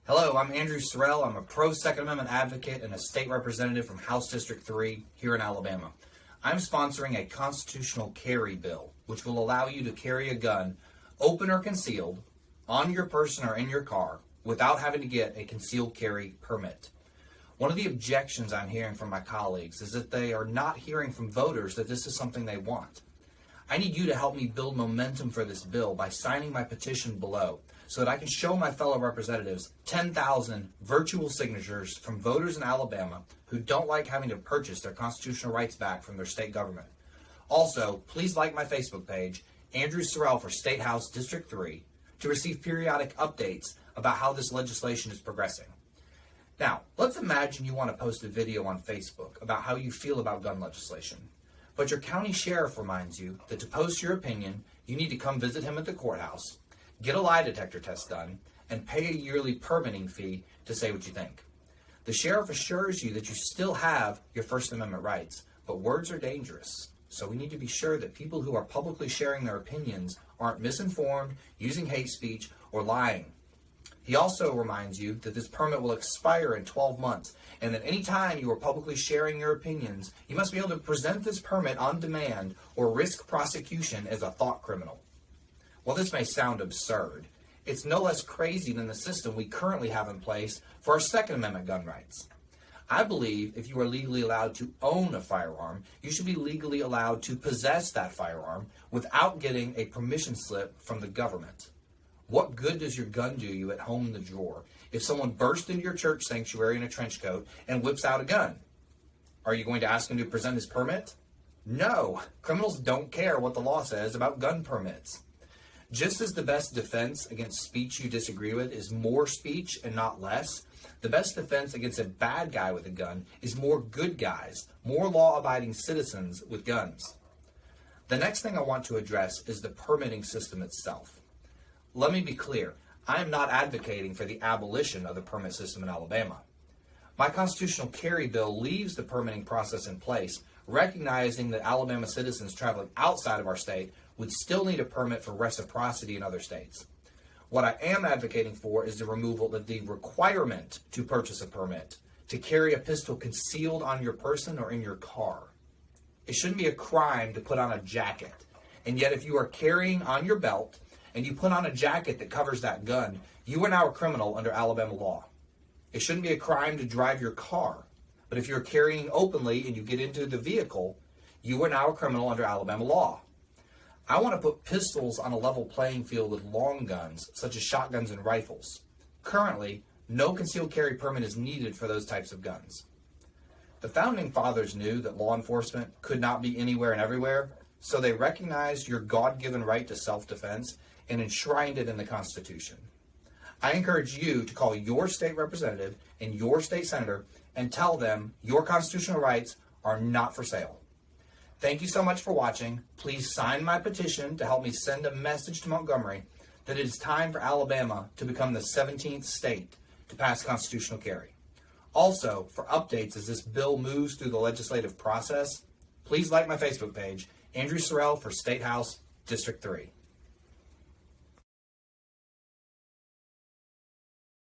Hello, I'm Andrew Sorrell. I'm a pro-Second Amendment advocate and a state representative from House District 3 here in Alabama. I'm sponsoring a constitutional carry bill, which will allow you to carry a gun, open or concealed, on your person or in your car without having to get a concealed carry permit. One of the objections I'm hearing from my colleagues is that they are not hearing from voters that this is something they want. I need you to help me build momentum for this bill by signing my petition below so that I can show my fellow representatives 10,000 virtual signatures from voters in Alabama who don't like having to purchase their constitutional rights back from their state government. Also, please like my Facebook page, Andrew Sorrell for State House District 3, to receive periodic updates about how this legislation is progressing. Now, let's imagine you want to post a video on Facebook about how you feel about gun legislation. But your county sheriff reminds you that to post your opinion, you need to come visit him at the courthouse, get a lie detector test done, and pay a yearly permitting fee to say what you think. The sheriff assures you that you still have your First Amendment rights, but words are dangerous. So we need to be sure that people who are publicly sharing their opinions aren't misinformed, using hate speech, or lying. He also reminds you that this permit will expire in 12 months, and that any time you are publicly sharing your opinions, you must be able to present this permit on demand or risk prosecution as a thought criminal. While this may sound absurd, it's no less crazy than the system we currently have in place for our Second Amendment gun rights. I believe if you are legally allowed to own a firearm, you should be legally allowed to possess that firearm without getting a permission slip from the government. What good does your gun do you at home in the drawer if someone bursts into your church sanctuary in a trench coat and whips out a gun? Are you going to ask him to present his permit? No, criminals don't care what the law says about gun permits. Just as the best defense against speech you disagree with is more speech and not less, the best defense against a bad guy with a gun is more good guys, more law-abiding citizens with guns. The next thing I want to address is the permitting system itself. Let me be clear, I am not advocating for the abolition of the permit system in Alabama. My constitutional carry bill leaves the permitting process in place, recognizing that Alabama citizens traveling outside of our state would still need a permit for reciprocity in other states. What I am advocating for is the removal of the requirement to purchase a permit to carry a pistol concealed on your person or in your car. It shouldn't be a crime to put on a jacket, and yet if you are carrying on your belt and you put on a jacket that covers that gun, you are now a criminal under Alabama law. It shouldn't be a crime to drive your car, but if you're carrying openly and you get into the vehicle, you are now a criminal under Alabama law. I want to put pistols on a level playing field with long guns, such as shotguns and rifles. Currently, no concealed carry permit is needed for those types of guns. The Founding Fathers knew that law enforcement could not be anywhere and everywhere, so they recognized your God-given right to self-defense and enshrined it in the Constitution. I encourage you to call your state representative and your state senator and tell them your constitutional rights are not for sale. Thank you so much for watching. Please sign my petition to help me send a message to Montgomery that it is time for Alabama to become the 17th state to pass constitutional carry. Also, for updates as this bill moves through the legislative process, please like my Facebook page, Andrew Sorrell for State House District 3.